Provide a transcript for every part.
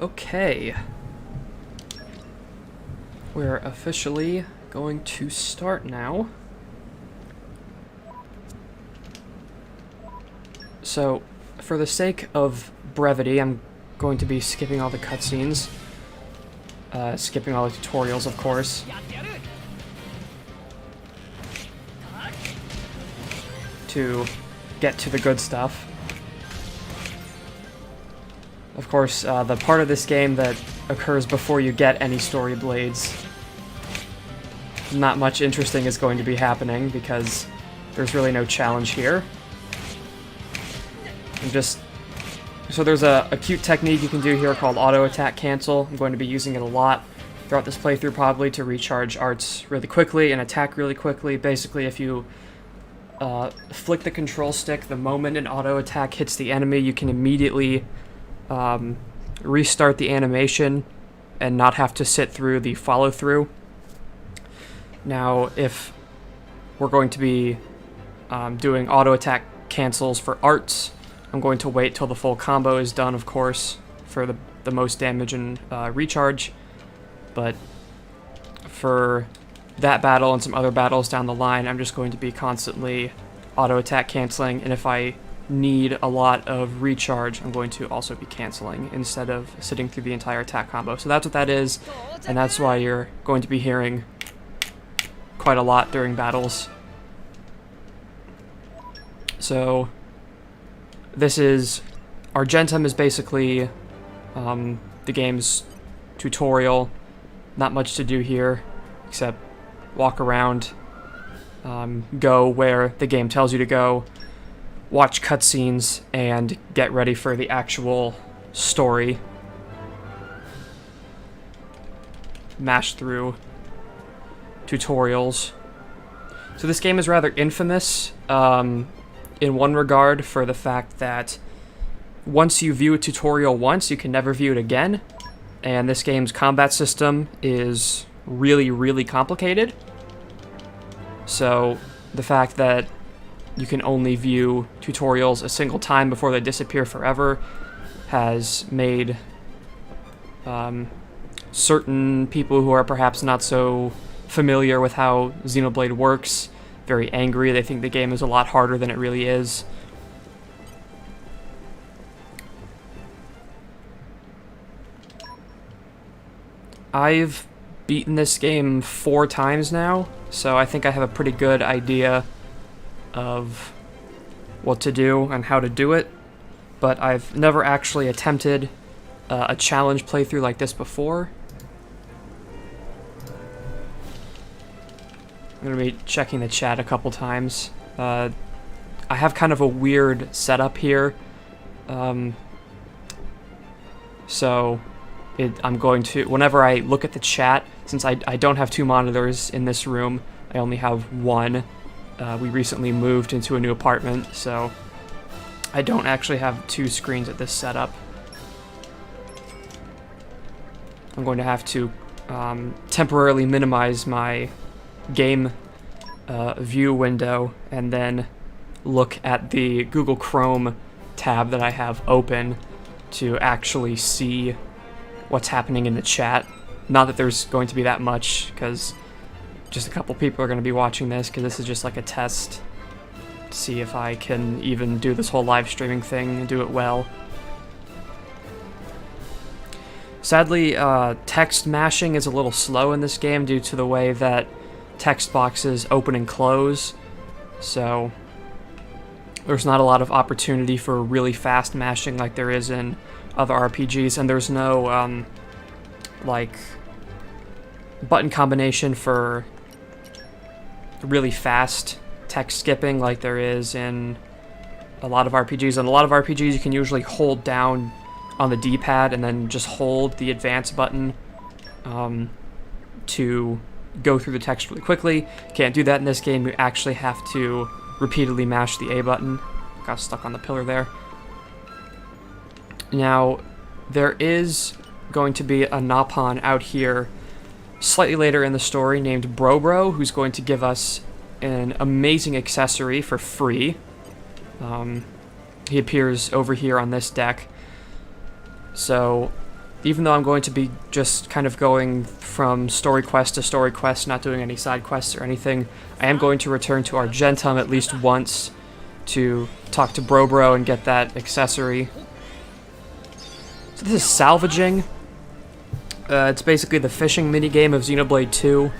Okay. We're officially going to start now. So, for the sake of brevity, I'm going to be skipping all the cutscenes. Skipping all the tutorials, of course. To get to the good stuff. Of course, the part of this game that occurs before you get any story blades. Not much interesting is going to be happening because there's really no challenge here. So there's a cute technique you can do here called auto attack cancel. I'm going to be using it a lot throughout this playthrough probably to recharge arts really quickly and attack really quickly. Basically, if you flick the control stick the moment an auto attack hits the enemy, you can immediately restart the animation and not have to sit through the follow-through. Now, if we're going to be doing auto attack cancels for arts, I'm going to wait till the full combo is done, of course, for the most damage and recharge. But for that battle and some other battles down the line, I'm just going to be constantly auto attack canceling, and if I need a lot of recharge, I'm going to also be canceling instead of sitting through the entire attack combo. So that's what that is, and that's why you're going to be hearing quite a lot during battles. So this is Argentum is basically the game's tutorial. Not much to do here except walk around, go where the game tells you to go, watch cutscenes, and get ready for the actual story. Mash through tutorials. So this game is rather infamous in one regard for the fact that once you view a tutorial once, you can never view it again. And this game's combat system is really, really complicated. So the fact that you can only view tutorials a single time before they disappear forever has made certain people who are perhaps not so familiar with how Xenoblade works very angry. They think the game is a lot harder than it really is. I've beaten this game 4 times now, so I think I have a pretty good idea of what to do and how to do it, but I've never actually attempted a challenge playthrough like this before. I'm going to be checking the chat a couple times. I have kind of a weird setup here, so I'm going to, whenever I look at the chat, since I don't have 2 monitors in this room, I only have 1. We recently moved into a new apartment, so I don't actually have 2 screens at this setup. I'm going to have to temporarily minimize my game view window and then look at the Google Chrome tab that I have open to actually see what's happening in the chat. Not that there's going to be that much, because just a couple people are going to be watching this, because this is just like a test to see if I can even do this whole live streaming thing and do it well. Sadly, text mashing is a little slow in this game due to the way that text boxes open and close, so there's not a lot of opportunity for really fast mashing like there is in other RPGs, and there's no like button combination for really fast text skipping like there is in a lot of RPGs. In a lot of RPGs, you can usually hold down on the D-pad and then just hold the advance button to go through the text really quickly. Can't do that in this game. You actually have to repeatedly mash the A button. Got stuck on the pillar there. Now, there is going to be a Napon out here slightly later in the story named Bro, who's going to give us an amazing accessory for free. He appears over here on this deck. So even though I'm going to be just kind of going from story quest to story quest, not doing any side quests or anything, I am going to return to Argentum at least once to talk to Bro and get that accessory. So this is salvaging. It's basically the fishing minigame of Xenoblade 2,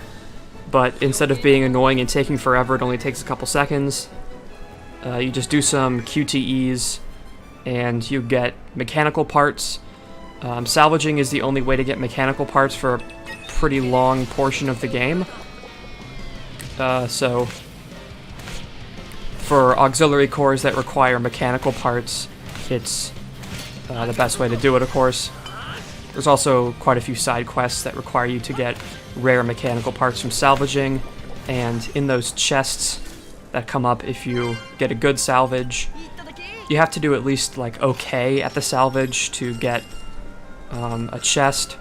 but instead of being annoying and taking forever, it only takes a couple seconds. You just do some QTEs, and you get mechanical parts. Salvaging is the only way to get mechanical parts for a pretty long portion of the game. So, for auxiliary cores that require mechanical parts, it's the best way to do it, of course. There's also quite a few side quests that require you to get rare mechanical parts from salvaging, and in those chests that come up if you get a good salvage, you have to do at least like okay at the salvage to get a chest.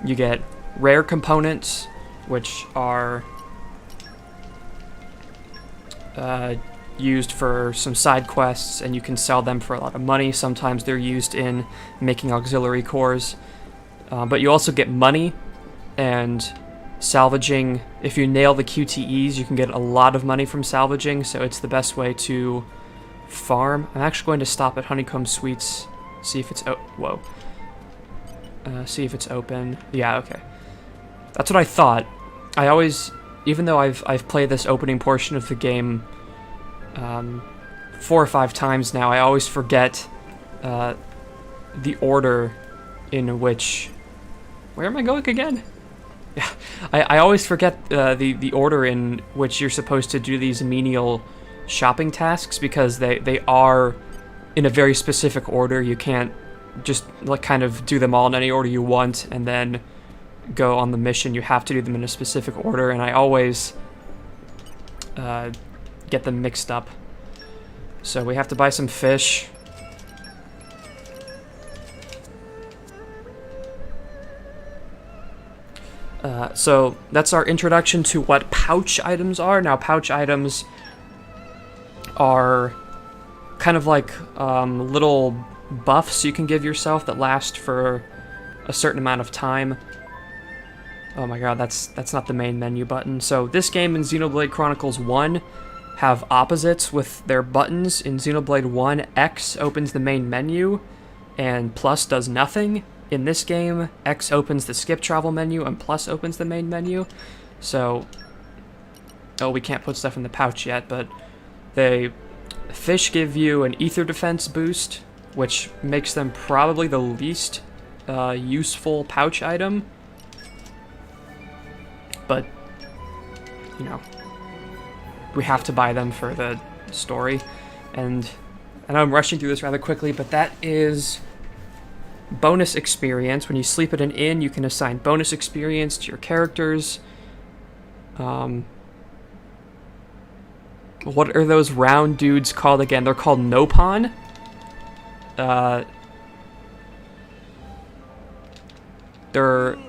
You get rare components, which are used for some side quests, and you can sell them for a lot of money. Sometimes they're used in making auxiliary cores. But you also get money, and salvaging, if you nail the QTEs, you can get a lot of money from salvaging, so it's the best way to farm. I'm actually going to stop at Honeycomb Suites, see if it's see if it's open. Yeah, okay. That's what I thought. I always, even though I've played this opening portion of the game 4 or 5 times now, I always forget the order in which... Where am I going again? Yeah, I always forget the order in which you're supposed to do these menial shopping tasks, because they are in a very specific order. You can't just like kind of do them all in any order you want and then go on the mission. You have to do them in a specific order, and I always get them mixed up. So we have to buy some fish. So that's our introduction to what pouch items are. Now, pouch items are kind of like little buffs you can give yourself that last for a certain amount of time. Oh my god, that's not the main menu button. So this game in Xenoblade Chronicles 1 have opposites with their buttons. In Xenoblade 1, X opens the main menu, and plus does nothing. In this game, X opens the skip travel menu, and plus opens the main menu. So, oh, we can't put stuff in the pouch yet, but fish give you an ether defense boost, which makes them probably the least useful pouch item. But, you know, we have to buy them for the story. And I know I'm rushing through this rather quickly, but that is bonus experience. When you sleep at an inn, you can assign bonus experience to your characters. What are those round dudes called again? They're called Nopon.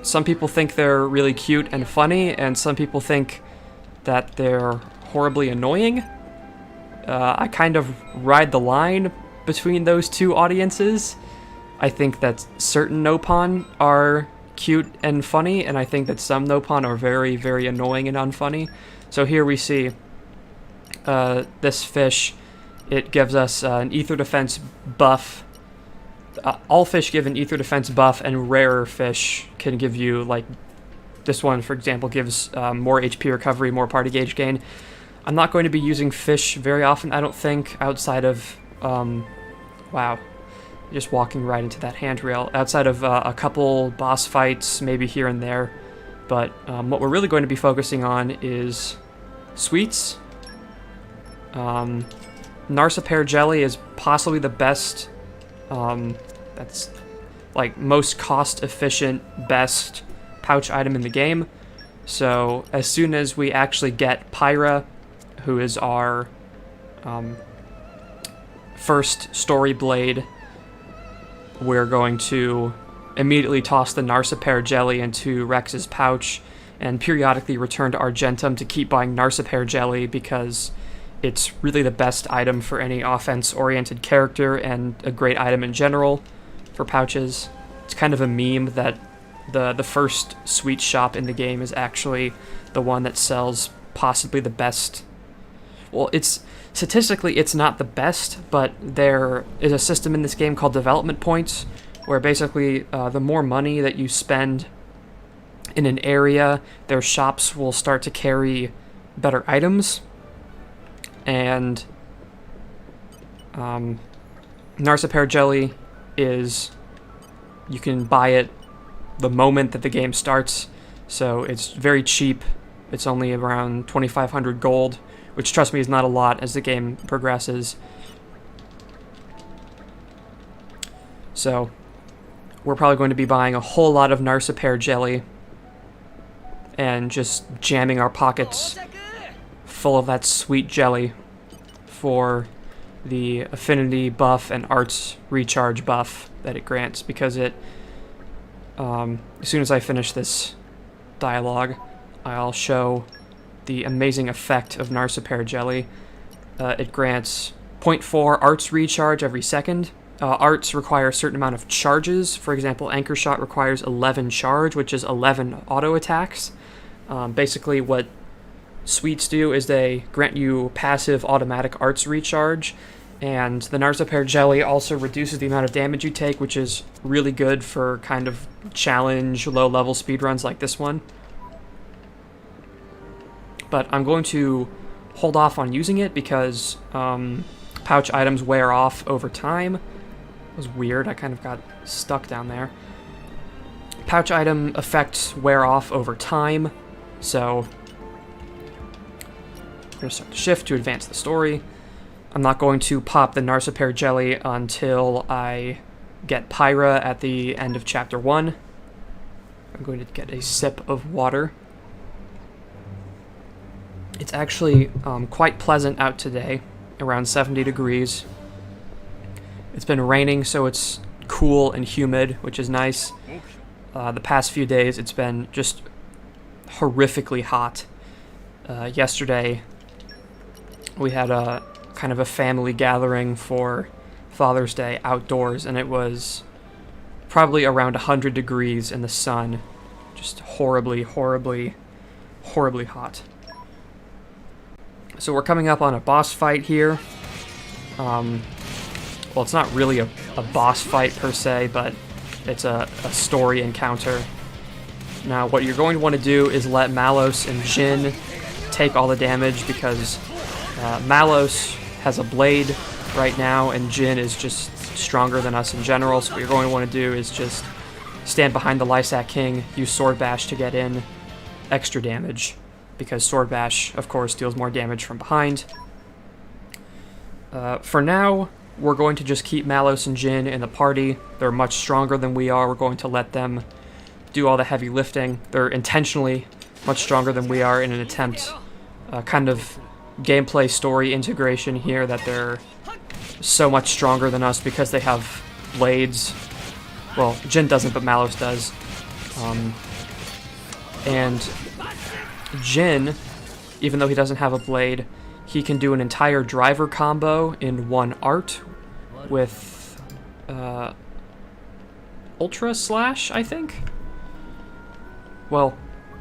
Some people think they're really cute and funny, and some people think that they're horribly annoying. I kind of ride the line between those two audiences. I think that certain Nopon are cute and funny, and I think that some Nopon are very, very annoying and unfunny. So here we see this fish. It gives us an ether defense buff. All fish give an ether defense buff, and rarer fish can give you, like, this one, for example, gives more HP recovery, more party gauge gain. I'm not going to be using fish very often, I don't think, outside of, wow, just walking right into that handrail, outside of a couple boss fights, maybe here and there. But what we're really going to be focusing on is sweets. Narsa pear jelly is possibly the best, that's like most cost efficient, best pouch item in the game. So as soon as we actually get Pyrrha, who is our first story blade, we're going to immediately toss the Narsa pear jelly into Rex's pouch and periodically return to Argentum to keep buying Narsa pear jelly, because it's really the best item for any offense-oriented character and a great item in general for pouches. It's kind of a meme that the first sweet shop in the game is actually the one that sells possibly the best. Well, statistically it's not the best, but there is a system in this game called development points, where basically the more money that you spend in an area, their shops will start to carry better items. And Narsa jelly is, you can buy it the moment that the game starts, so it's very cheap. It's only around 2,500 gold, which, trust me, is not a lot as the game progresses. So we're probably going to be buying a whole lot of Narsa jelly and just jamming our pockets full of that sweet jelly for the affinity buff and arts recharge buff that it grants, because it, as soon as I finish this dialogue, I'll show the amazing effect of Narsa jelly. It grants 0.4 arts recharge every second. Arts require a certain amount of charges. For example, Anchor Shot requires 11 charge, which is 11 auto attacks. Basically, what sweets do is they grant you passive automatic arts recharge, and the Narsa jelly also reduces the amount of damage you take, which is really good for kind of challenge low-level speedruns like this one. But I'm going to hold off on using it because pouch items wear off over time. It was weird, I kind of got stuck down there. Pouch item effects wear off over time, so I'm going to start the shift to advance the story. I'm not going to pop the Narsa jelly until I get Pyra at the end of Chapter 1. I'm going to get a sip of water. It's actually quite pleasant out today, around 70 degrees. It's been raining, so it's cool and humid, which is nice. The past few days, it's been just horrifically hot. Yesterday, we had a kind of a family gathering for Father's Day outdoors, and it was probably around 100 degrees in the sun. Just horribly, horribly, horribly hot. So we're coming up on a boss fight here. Well, it's not really a boss fight per se, but it's a story encounter. Now, what you're going to want to do is let Mallos and Jin take all the damage, because Mallos has a blade right now, and Jin is just stronger than us in general, so what you're going to want to do is just stand behind the Lysak King, use Sword Bash to get in extra damage, because Sword Bash, of course, deals more damage from behind. For now, we're going to just keep Mallos and Jin in the party. They're much stronger than we are. We're going to let them do all the heavy lifting. They're intentionally much stronger than we are in an attempt, kind of gameplay story integration here, that they're so much stronger than us because they have blades. Well, Jin doesn't, but Mallos does. And Jin, even though he doesn't have a blade, he can do an entire driver combo in one art with Ultra Slash, I think? Well,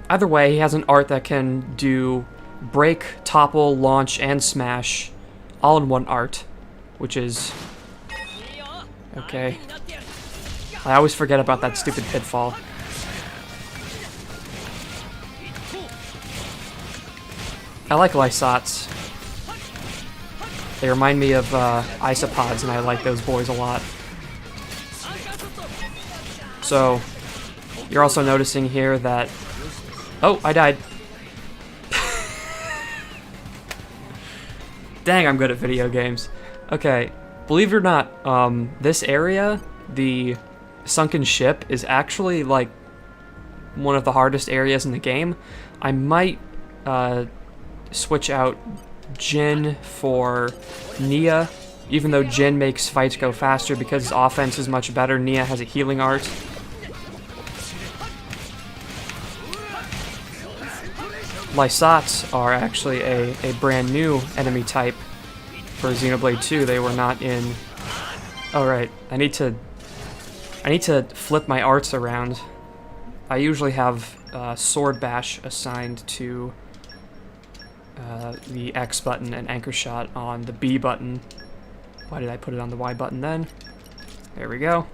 either way, he has an art that can do break, topple, launch, and smash all in one art, which is... okay. I always forget about that stupid pitfall. I like Lysots. They remind me of isopods, and I like those boys a lot. So, you're also noticing here that... oh, I died. Dang, I'm good at video games. Okay, believe it or not, this area, the sunken ship, is actually, like, one of the hardest areas in the game. I might switch out Jin for Nia, even though Jin makes fights go faster because his offense is much better. Nia has a healing art. Lysots are actually a brand new enemy type for Xenoblade 2. They were not in... oh, right. I need to I need to flip my arts around. I usually have Sword Bash assigned to the X button and Anchor Shot on the B button. Why did I put it on the Y button then? There we go.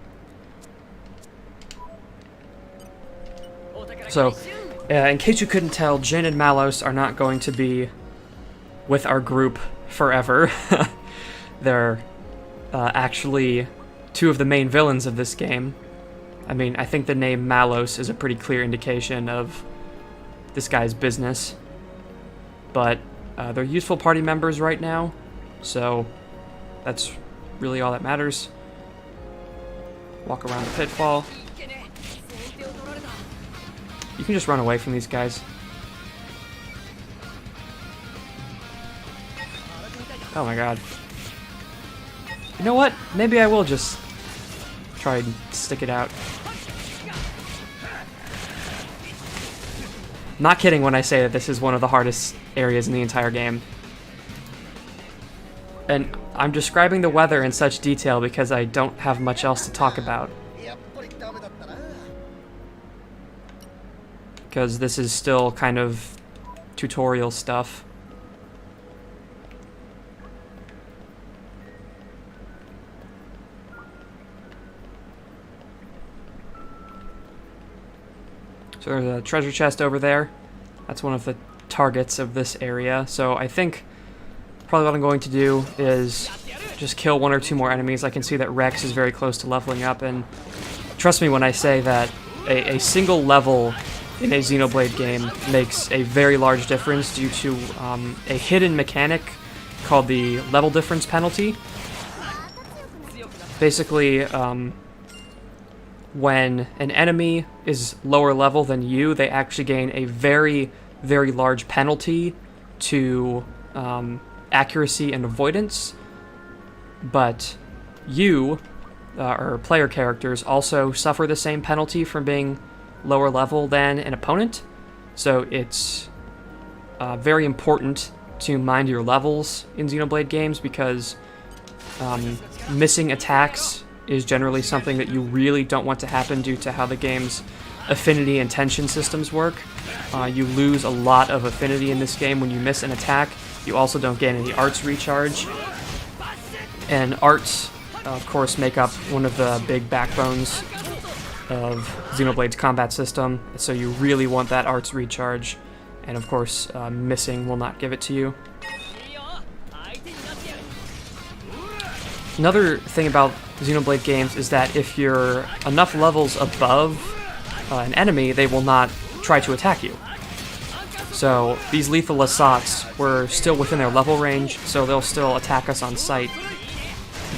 So, in case you couldn't tell, Jin and Mallos are not going to be with our group forever. They're actually two of the main villains of this game. I mean, I think the name Mallos is a pretty clear indication of this guy's business. But they're useful party members right now, so that's really all that matters. Walk around the pitfall. You can just run away from these guys. Oh my god. You know what? Maybe I will just try and stick it out. Not kidding when I say that this is one of the hardest areas in the entire game. And I'm describing the weather in such detail because I don't have much else to talk about. Because this is still kind of tutorial stuff. So there's a treasure chest over there. That's one of the targets of this area. So I think probably what I'm going to do is just kill one or two more enemies. I can see that Rex is very close to leveling up, and trust me when I say that a single level in a Xenoblade game makes a very large difference due to a hidden mechanic called the level difference penalty. Basically, when an enemy is lower level than you, they actually gain a very, very large penalty to accuracy and avoidance. But you, or player characters, also suffer the same penalty from being lower level than an opponent. So it's very important to mind your levels in Xenoblade games, because missing attacks is generally something that you really don't want to happen due to how the game's affinity and tension systems work. You lose a lot of affinity in this game when you miss an attack. You also don't gain any arts recharge. And arts, of course, make up one of the big backbones of Xenoblade's combat system, so you really want that arts recharge, and of course, missing will not give it to you. Another thing about Xenoblade games is that if you're enough levels above an enemy, they will not try to attack you. So these lethal assaults were still within their level range, so they'll still attack us on sight.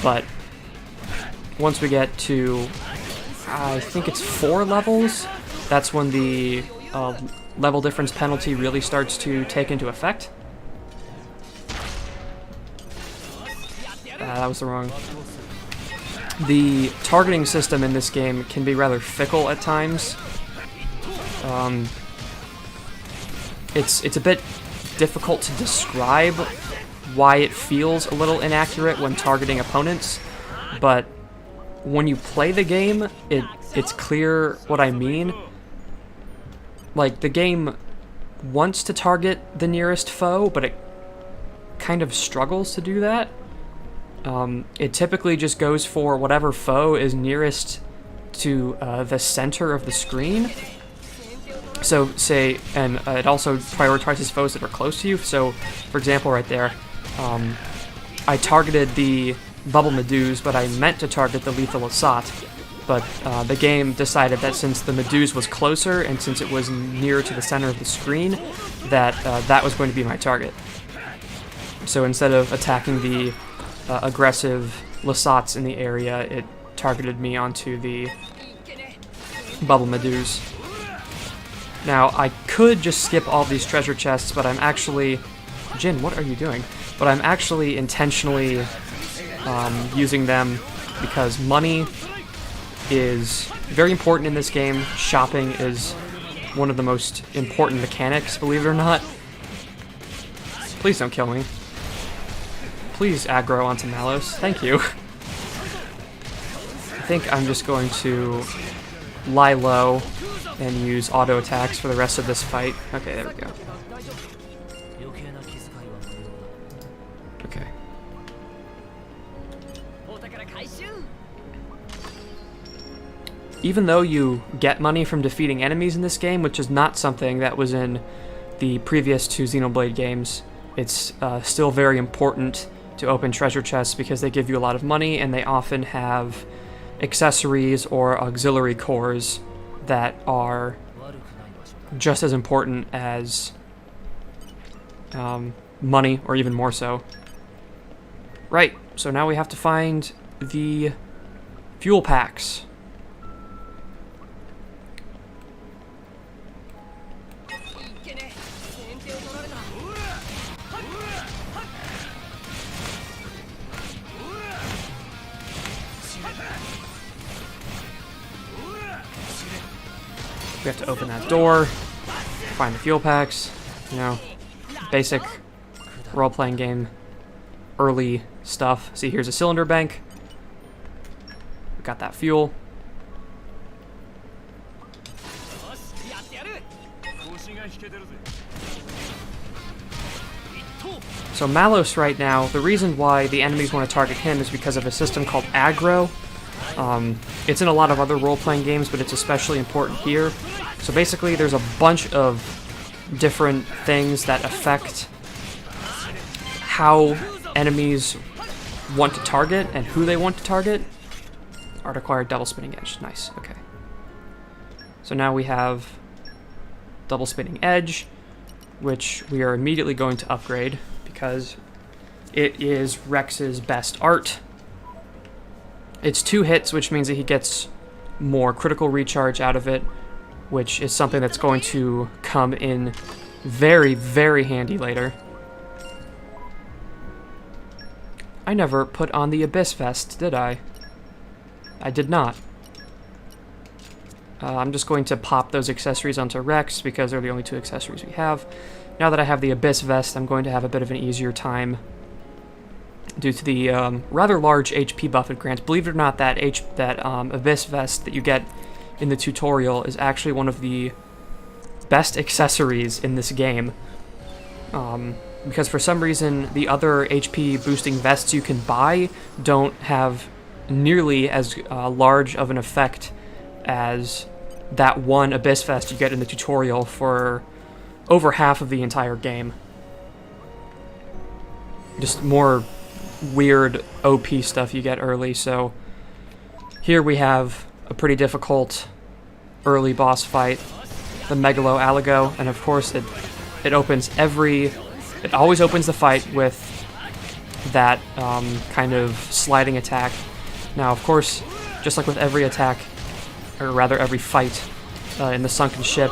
But once we get to, I think it's 4 levels, that's when the level difference penalty really starts to take into effect. That was the wrong. The targeting system in this game can be rather fickle at times. It's a bit difficult to describe why it feels a little inaccurate when targeting opponents, but when you play the game, it's clear what I mean. Like, the game wants to target the nearest foe, but it kind of struggles to do that. It typically just goes for whatever foe is nearest to the center of the screen. So, say, and it also prioritizes foes that are close to you. So, for example, right there, I targeted the Bubble Meduse, but I meant to target the Lethal Assault. But the game decided that since the Meduse was closer, and since it was nearer to the center of the screen, that that was going to be my target. So instead of attacking the aggressive Lasats in the area, it targeted me onto the Bubble Meduse. Now, I could just skip all these treasure chests, but I'm actually... Jin, what are you doing? But I'm actually intentionally using them because money is very important in this game. Shopping is one of the most important mechanics, believe it or not. Please don't kill me. Please aggro onto Mallos. Thank you. think I'm just going to lie low and use auto attacks for the rest of this fight. Okay, there we go. Okay. Even though you get money from defeating enemies in this game, which is not something that was in the previous two Xenoblade games, it's still very important to open treasure chests because they give you a lot of money, and they often have accessories or auxiliary cores that are just as important as money, or even more so. Right, so now we have to find the fuel packs. We have to open that door, find the fuel packs, you know, basic role-playing game, early stuff. See, here's a cylinder bank. We got that fuel. So Mallos right now, the reason why the enemies want to target him is because of a system called aggro. It's in a lot of other role-playing games, but it's especially important here. So basically, there's a bunch of different things that affect how enemies want to target and who they want to target. Art acquired double spinning edge. Nice, okay. So now we have double spinning edge, which we are immediately going to upgrade because it is Rex's best art. It's 2 hits, which means that he gets more critical recharge out of it, which is something that's going to come in very, very handy later. I never put on the Abyss Vest, did I? I did not. I'm just going to pop those accessories onto Rex because they're the only 2 accessories we have. Now that I have the Abyss Vest, I'm going to have a bit of an easier time due to the rather large HP buff it grants. Believe it or not, that Abyss Vest that you get in the tutorial is actually one of the best accessories in this game. Because for some reason, the other HP boosting vests you can buy don't have nearly as large of an effect as that one Abyss Vest you get in the tutorial for over half of the entire game. Just more weird OP stuff you get early. So here we have a pretty difficult early boss fight, the Megalo Alago, and of course it always opens the fight with that kind of sliding attack. Now of course, just like with every attack, or rather every fight in the sunken ship,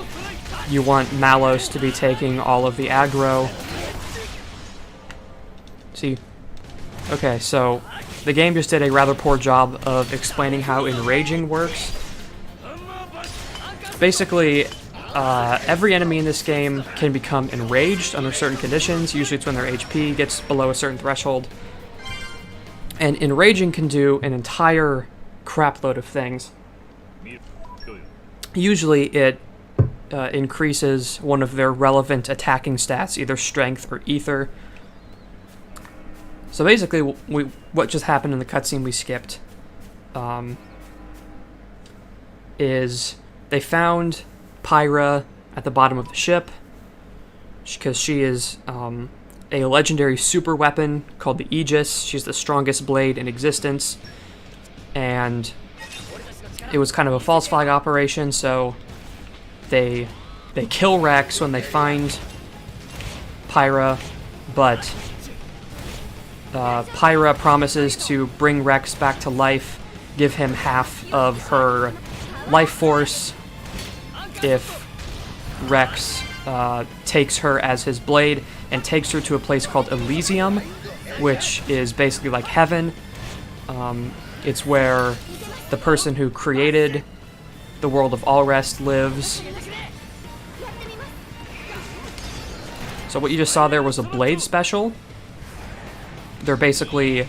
you want Mallos to be taking all of the aggro. See? Okay, so the game just did a rather poor job of explaining how enraging works. Basically, every enemy in this game can become enraged under certain conditions. Usually it's when their HP gets below a certain threshold. And enraging can do an entire crapload of things. Usually it increases one of their relevant attacking stats, either strength or ether. So basically, what just happened in the cutscene we skipped is they found Pyrrha at the bottom of the ship because she is a legendary super weapon called the Aegis. She's the strongest blade in existence, and it was kind of a false flag operation, so they kill Rex when they find Pyra, but Pyra promises to bring Rex back to life, give him half of her life force if Rex takes her as his blade and takes her to a place called Elysium, which is basically like heaven. It's where the person who created the world of Allrest lives. So what you just saw there was a blade special. They're basically,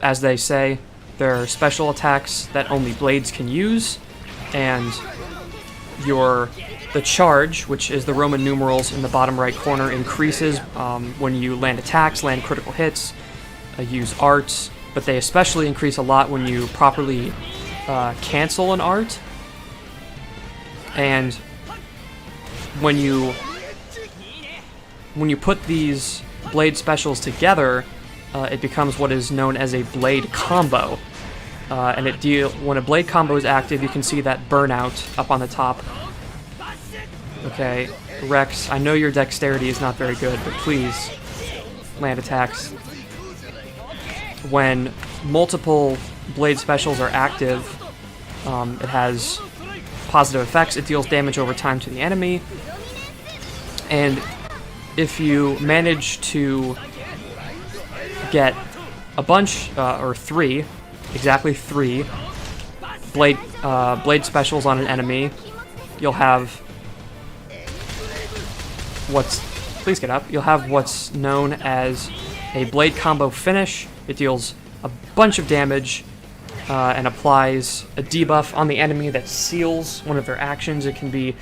as they say, There are special attacks that only blades can use, and the charge, which is the Roman numerals in the bottom right corner, increases when you land attacks, land critical hits, use arts, but they especially increase a lot when you properly cancel an art. And when you put these blade specials together, it becomes what is known as a blade combo. And when a blade combo is active, you can see that burnout up on the top. Okay, Rex, I know your dexterity is not very good, but please land attacks. When multiple blade specials are active, it has positive effects. It deals damage over time to the enemy. And if you manage to get a bunch, or exactly three blade specials on an enemy, you'll have you'll have what's known as a blade combo finish. It deals a bunch of damage and applies a debuff on the enemy that seals one of their actions. It can be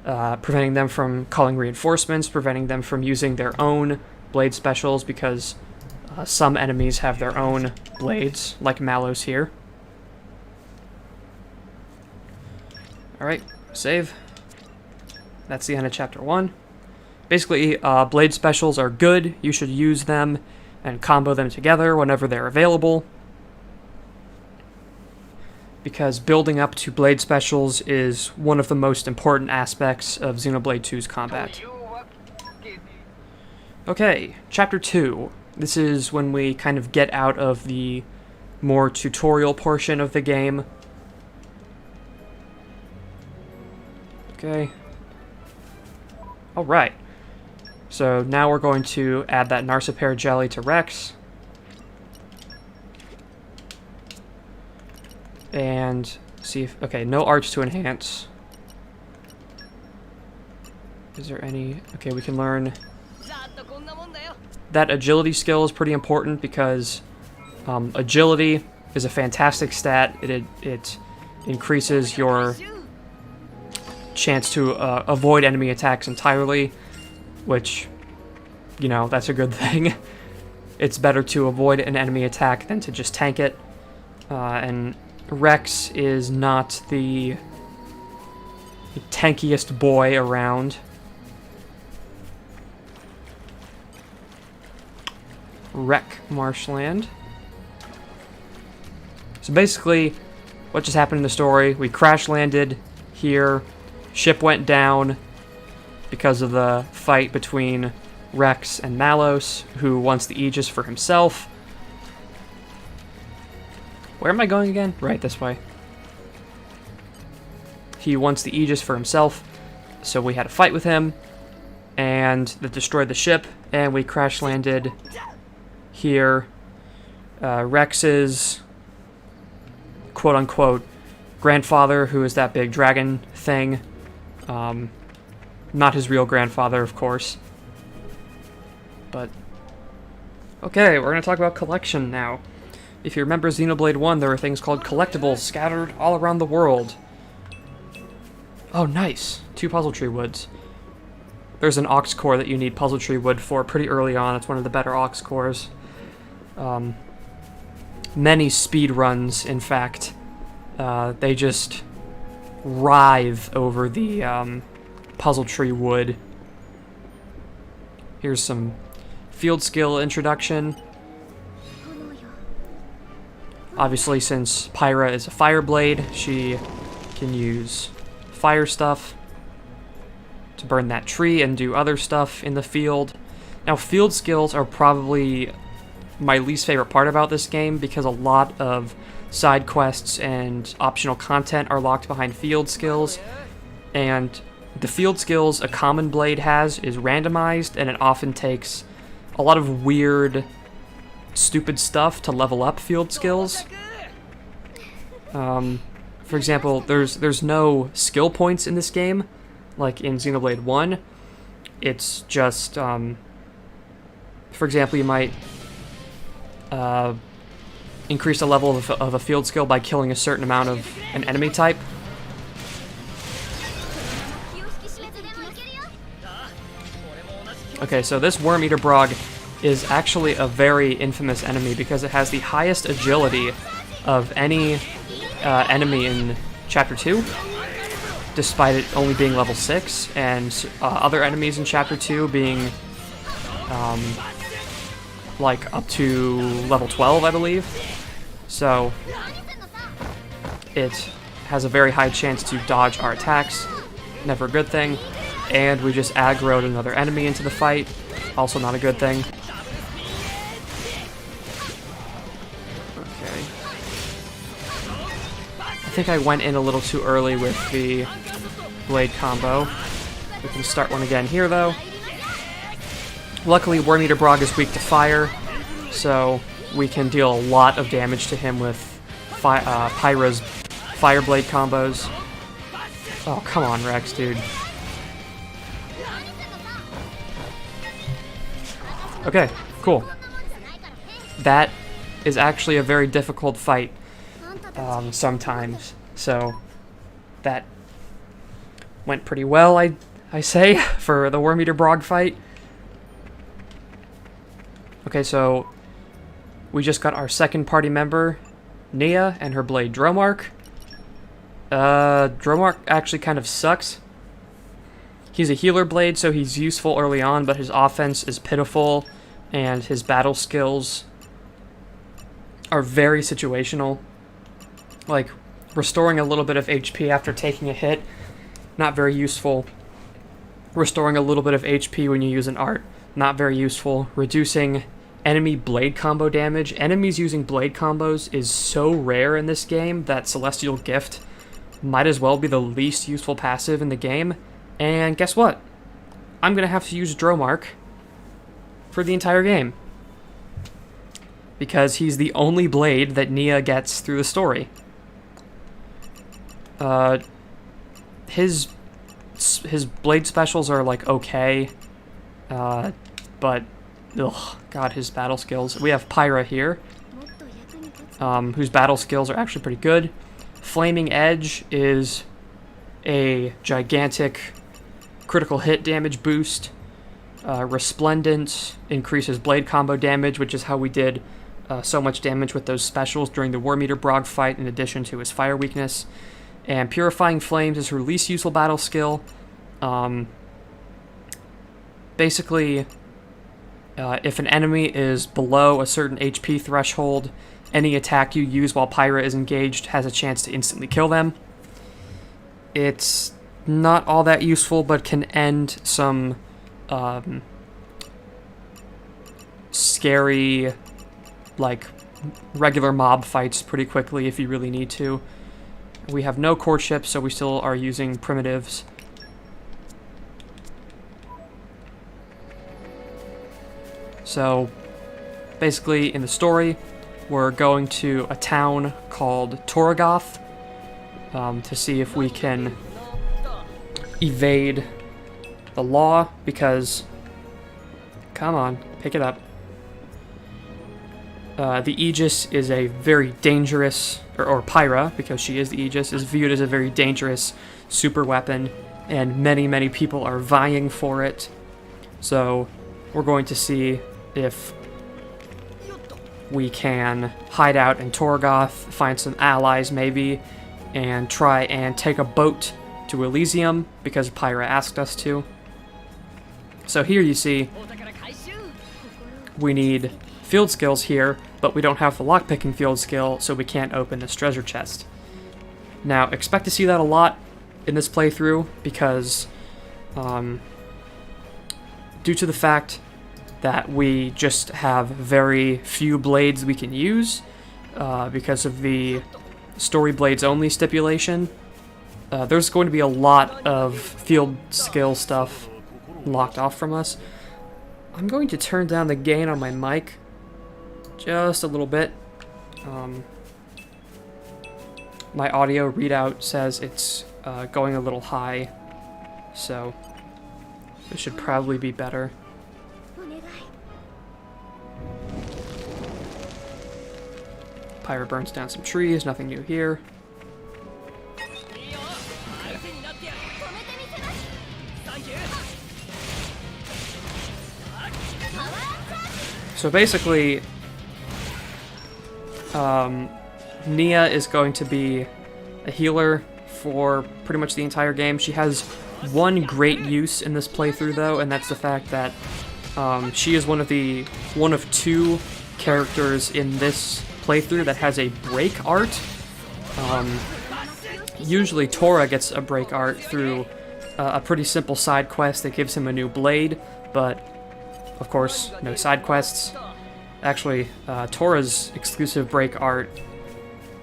preventing them from calling reinforcements, preventing them from using their own blade specials, because some enemies have their own blades, like Mallos here. Alright, save. That's the end of Chapter 1. Basically, blade specials are good. You should use them and combo them together whenever they're available, because building up to blade specials is one of the most important aspects of Xenoblade 2's combat. Okay, Chapter 2. This is when we kind of get out of the more tutorial portion of the game. Okay. Alright. So now we're going to add that Narcipair jelly to Rex. And see if... Okay, no arch to enhance. Is there any... Okay, we can learn... That agility skill is pretty important, because agility is a fantastic stat. It increases your chance to avoid enemy attacks entirely, which, you know, that's a good thing. It's better to avoid an enemy attack than to just tank it. And Rex is not the tankiest boy around. Wreck marshland. So basically, what just happened in the story, we crash landed here, ship went down because of the fight between Rex and Mallos, who wants the Aegis for himself. Where am I going again? Right, this way. He wants the Aegis for himself, so we had a fight with him, and that destroyed the ship, and we crash landed here. Rex's quote-unquote grandfather, who is that big dragon thing. Not his real grandfather, of course. But, okay, we're going to talk about collection now. If you remember Xenoblade 1, there were things called collectibles scattered all around the world. Oh, nice. 2 puzzle tree woods. There's an ox core that you need puzzle tree wood for pretty early on. It's one of the better ox cores. Many speed runs, in fact, they just writhe over the puzzle tree wood. Here's some field skill introduction. Obviously, since Pyra is a fire blade, she can use fire stuff to burn that tree and do other stuff in the field. Now, field skills are probably my least favorite part about this game, because a lot of side quests and optional content are locked behind field skills, and the field skills a common blade has is randomized, and it often takes a lot of weird, stupid stuff to level up field skills. For example, there's no skill points in this game, like in Xenoblade 1. It's just, for example, you might increase the level of a field skill by killing a certain amount of an enemy type. Okay, so this Worm Eater Brog is actually a very infamous enemy because it has the highest agility of any enemy in Chapter 2, despite it only being level 6, and other enemies in Chapter 2 being like up to level 12, I believe. So it has a very high chance to dodge our attacks, never a good thing. And we just aggroed another enemy into the fight, also not a good thing. Okay. I think I went in a little too early with the blade combo. We can start one again here, though. Luckily, Worm Eater Brog is weak to fire, so we can deal a lot of damage to him with Pyrrha's Fire Blade combos. Oh, come on, Rex, dude. Okay, cool. That is actually a very difficult fight sometimes, so that went pretty well, I say, for the Worm Eater Brog fight. Okay, so we just got our second party member, Nia, and her blade Dromarch. Dromarch actually kind of sucks. He's a healer blade, so he's useful early on, but his offense is pitiful, and his battle skills are very situational. Like, restoring a little bit of HP after taking a hit, not very useful. Restoring a little bit of HP when you use an art, not very useful. Reducing enemy blade combo damage. Enemies using blade combos is so rare in this game that Celestial Gift might as well be the least useful passive in the game. And guess what? I'm going to have to use Dromarch for the entire game, because he's the only blade that Nia gets through the story. His blade specials are, like, okay, but, ugh, God, his battle skills. We have Pyra here, whose battle skills are actually pretty good. Flaming Edge is a gigantic critical hit damage boost. Resplendent increases blade combo damage, which is how we did so much damage with those specials during the Worm Eater Brog fight, in addition to his fire weakness. And Purifying Flames is her least useful battle skill. Basically, if an enemy is below a certain HP threshold, any attack you use while Pyra is engaged has a chance to instantly kill them. It's not all that useful, but can end some scary, like, regular mob fights pretty quickly if you really need to. We have no courtship, so we still are using primitives. So, basically, in the story, we're going to a town called Torghast to see if we can evade the law, because, come on, pick it up. The Aegis is a very dangerous, or Pyra, because she is the Aegis, is viewed as a very dangerous super weapon, and many, many people are vying for it. So, we're going to see if we can hide out in Torghast, find some allies maybe, and try and take a boat to Elysium, because Pyra asked us to. So here you see, we need field skills here, but we don't have the lockpicking field skill, so we can't open this treasure chest. Now, expect to see that a lot in this playthrough, because due to the fact that we just have very few blades we can use, because of the story blades only stipulation, there's going to be a lot of field skill stuff locked off from us. I'm going to turn down the gain on my mic just a little bit. My audio readout says it's going a little high, so it should probably be better. Pyra burns down some trees, nothing new here. So basically, Nia is going to be a healer for pretty much the entire game. She has one great use in this playthrough, though, and that's the fact that she is one of two characters in this playthrough that has a break art. Usually Tora gets a break art through a pretty simple side quest that gives him a new blade, but of course, no side quests. Actually, Tora's exclusive break art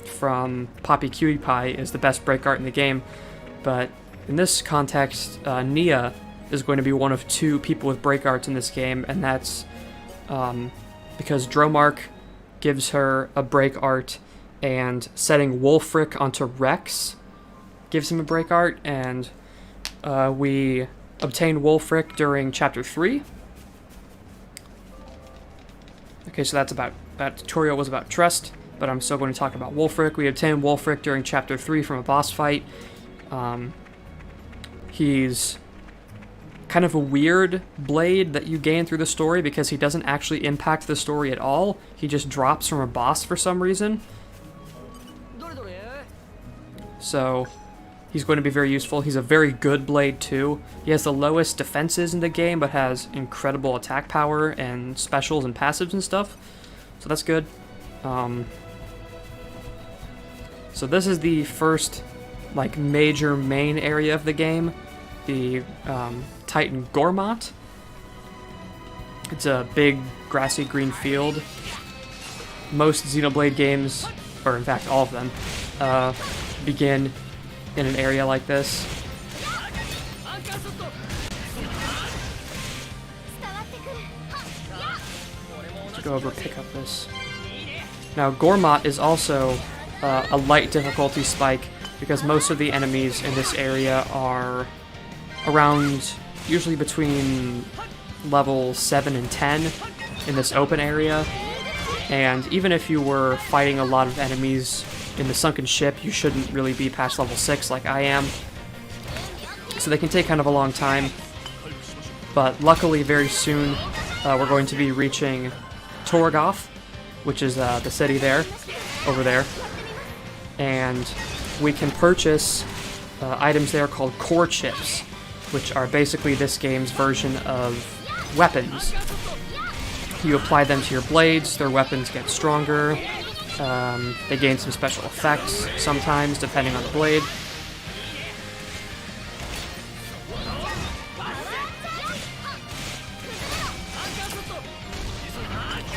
from Poppi QT is the best break art in the game, but in this context, Nia is going to be one of two people with break arts in this game, and that's because Dromarch gives her a break art, and setting Wulfric onto Rex gives him a break art, and we obtain Wulfric during Chapter 3. Okay, so that tutorial was about Trust, but I'm still going to talk about Wulfric. We obtain Wulfric during Chapter 3 from a boss fight. He's kind of a weird blade that you gain through the story because he doesn't actually impact the story at all. He just drops from a boss for some reason. So he's going to be very useful. He's a very good blade too. He has the lowest defenses in the game, but has incredible attack power and specials and passives and stuff. So that's good. So this is the first major main area of the game, the Titan Dormont. It's a big grassy green field. Most Xenoblade games, or in fact all of them, begin in an area like this. Let's go over and pick up this. Now Dormont is also a light difficulty spike because most of the enemies in this area are around, usually between level 7 and 10 in this open area. And even if you were fighting a lot of enemies in the sunken ship, you shouldn't really be past level 6 like I am. So they can take kind of a long time. But luckily, very soon, we're going to be reaching Torghast, which is the city there, over there. And we can purchase items there called core chips, which are basically this game's version of weapons. You apply them to your blades, their weapons get stronger. They gain some special effects sometimes, depending on the blade.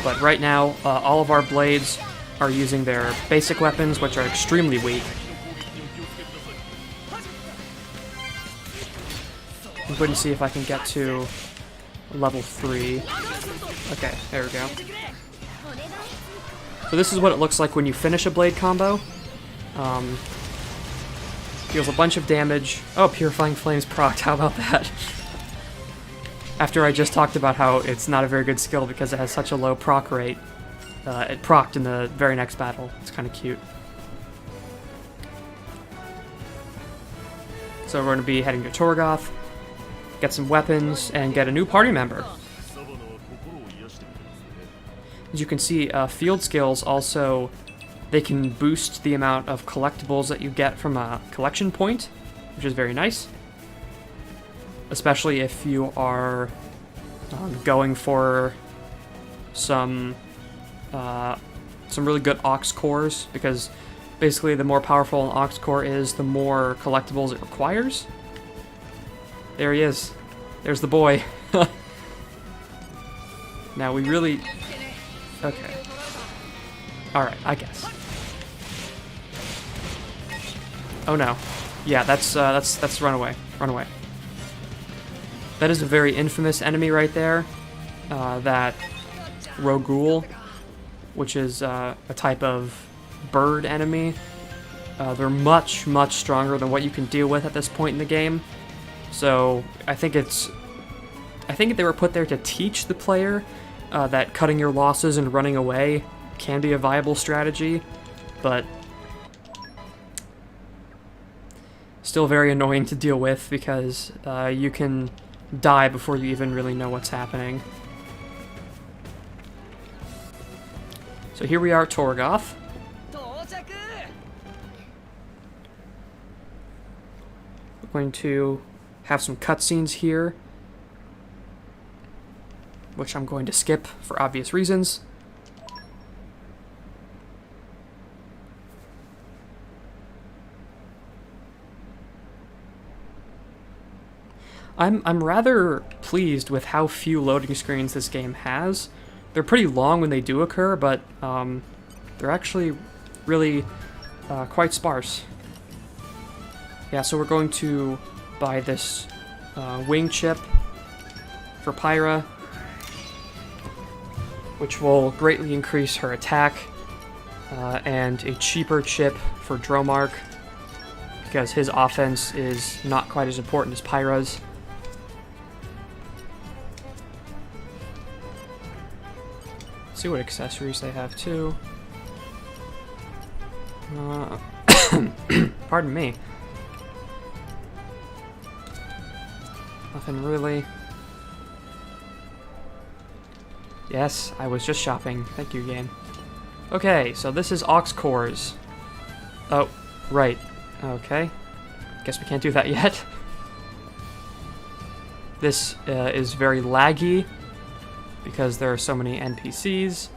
But right now, all of our blades are using their basic weapons, which are extremely weak. I'm going to see if I can get to level 3. Okay, there we go. So this is what it looks like when you finish a blade combo. Deals a bunch of damage. Oh, Purifying Flames procced, how about that? After I just talked about how it's not a very good skill because it has such a low proc rate, it procced in the very next battle. It's kind of cute. So we're going to be heading to Torghast, get some weapons, and get a new party member. As you can see, field skills also, they can boost the amount of collectibles that you get from a collection point, which is very nice. Especially if you are going for some really good Ox cores, because basically the more powerful an Ox core is, the more collectibles it requires. There he is. There's the boy. Now we really... Okay. Alright, I guess. Oh no. Yeah, that's run away. Run away. That is a very infamous enemy right there. That Rogul, which is a type of bird enemy. They're much, much stronger than what you can deal with at this point in the game. So I think they were put there to teach the player that cutting your losses and running away can be a viable strategy, but still very annoying to deal with because you can die before you even really know what's happening. So here we are at Torghast. We're going to have some cutscenes here, which I'm going to skip for obvious reasons. I'm rather pleased with how few loading screens this game has. They're pretty long when they do occur, but they're actually really quite sparse. Yeah, so we're going to buy this wing chip for Pyrha, which will greatly increase her attack, and a cheaper chip for Dromarch, because his offense is not quite as important as Pyrrha's. See what accessories they have too. Pardon me. Nothing really. Yes, I was just shopping. Thank you, game. Okay, so this is aux cores. Oh, right. Okay. Guess we can't do that yet. This is very laggy because there are so many NPCs.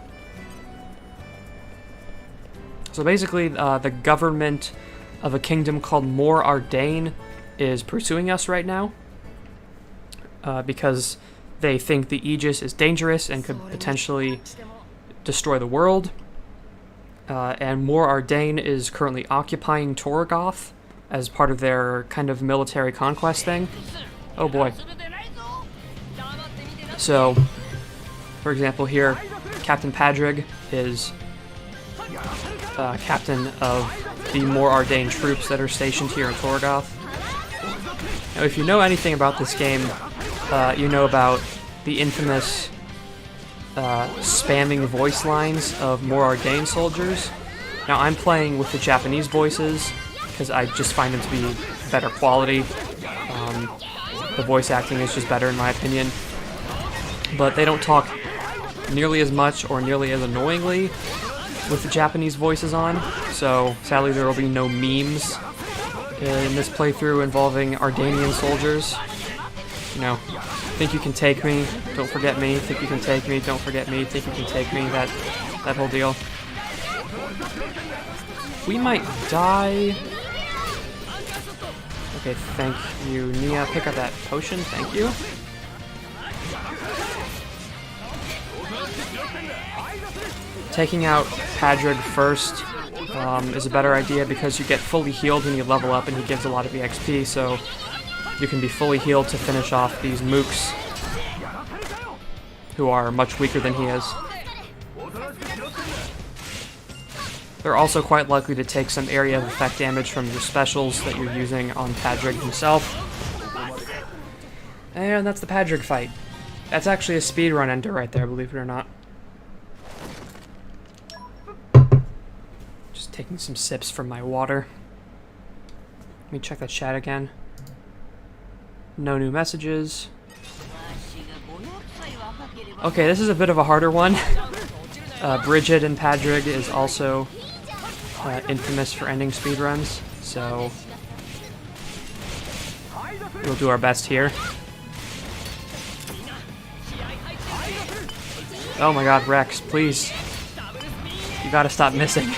So basically, the government of a kingdom called Mor Ardain is pursuing us right now because they think the Aegis is dangerous and could potentially destroy the world. And Mor Ardain is currently occupying Torghast as part of their kind of military conquest thing. Oh boy. So, for example here, Captain Padrig is captain of the Mor Ardain troops that are stationed here in Torghast. Now, if you know anything about this game, you know about the infamous spamming voice lines of Mor Ardain soldiers. Now, I'm playing with the Japanese voices because I just find them to be better quality. The voice acting is just better in my opinion. But they don't talk nearly as much or nearly as annoyingly with the Japanese voices on, so sadly there will be no memes in this playthrough involving Ardanian soldiers. You know, think you can take me, don't forget me, think you can take me, don't forget me, think you can take me, that whole deal. We might die. Okay, thank you, Nia. Pick up that potion, thank you. Taking out Padrig first is a better idea because you get fully healed when you level up and he gives a lot of EXP, so you can be fully healed to finish off these mooks who are much weaker than he is. They're also quite likely to take some area of effect damage from your specials that you're using on Padrig himself. And that's the Padrig fight. That's actually a speedrun ender right there, believe it or not. Just taking some sips from my water. Let me check that chat again. No new messages. Okay, this is a bit of a harder one. Brighid and Padrig is also infamous for ending speedruns, so we'll do our best here. Oh my god, Rex, please. You gotta stop missing.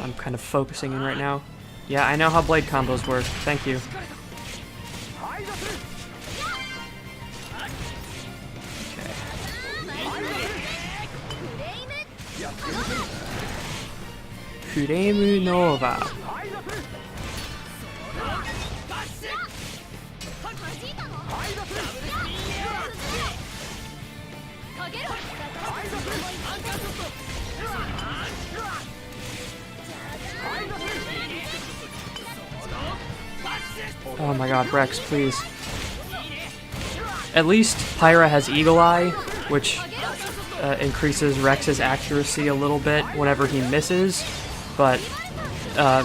I'm kind of focusing in right now. Yeah, I know how blade combos work. Thank you. Kuremu Nova. Oh my god, Rex, please. At least Pyra has Eagle Eye, which increases Rex's accuracy a little bit whenever he misses, but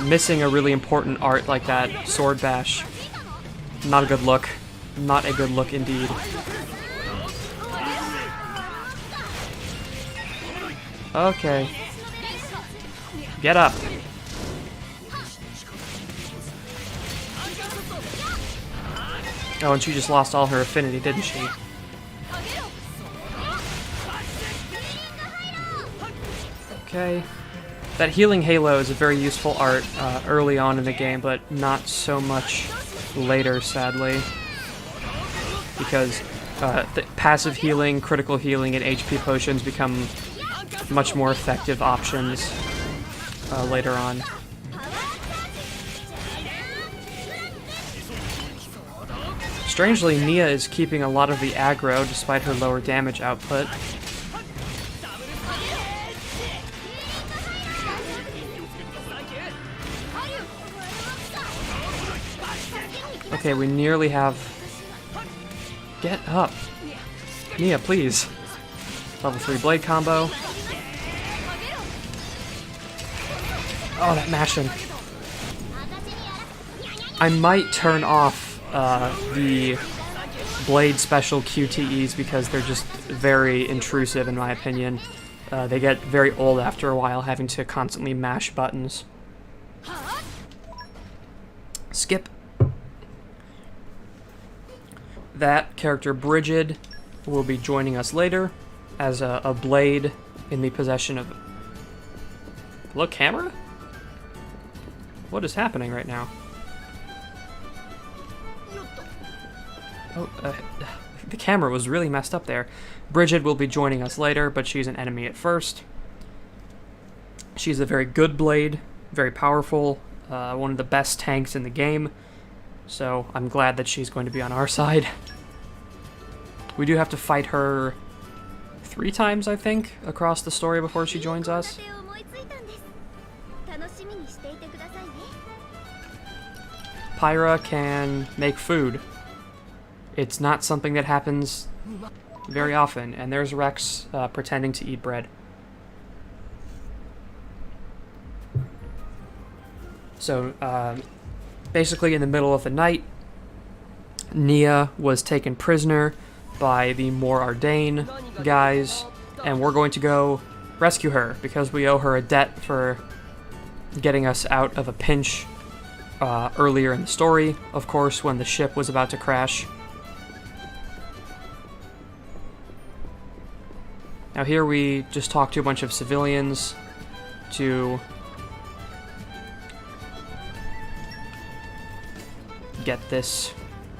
missing a really important art like that, Sword Bash, not a good look. Not a good look indeed. Okay. Get up. Oh, and she just lost all her affinity, didn't she? Okay. That Healing Halo is a very useful art early on in the game, but not so much later, sadly. Because the passive healing, critical healing, and HP potions become much more effective options later on. Strangely, Nia is keeping a lot of the aggro despite her lower damage output. Okay, we nearly have... Get up! Nia, please! Level 3 blade combo. Oh, that mashing. I might turn off the blade special QTEs because they're just very intrusive in my opinion. They get very old after a while, having to constantly mash buttons. Skip. That character, Brighid, will be joining us later as a blade in the possession of... Hello, camera? What is happening right now? Oh, the camera was really messed up there. Brighid will be joining us later, but she's an enemy at first. She's a very good blade, very powerful, one of the best tanks in the game, so I'm glad that she's going to be on our side. We do have to fight her 3 times, I think, across the story before she joins us. Pyra can make food. It's not something that happens very often, and there's Rex pretending to eat bread. So, basically in the middle of the night, Nia was taken prisoner by the More Ardain guys, and we're going to go rescue her, because we owe her a debt for getting us out of a pinch earlier in the story, of course, when the ship was about to crash. Now here we just talk to a bunch of civilians to get this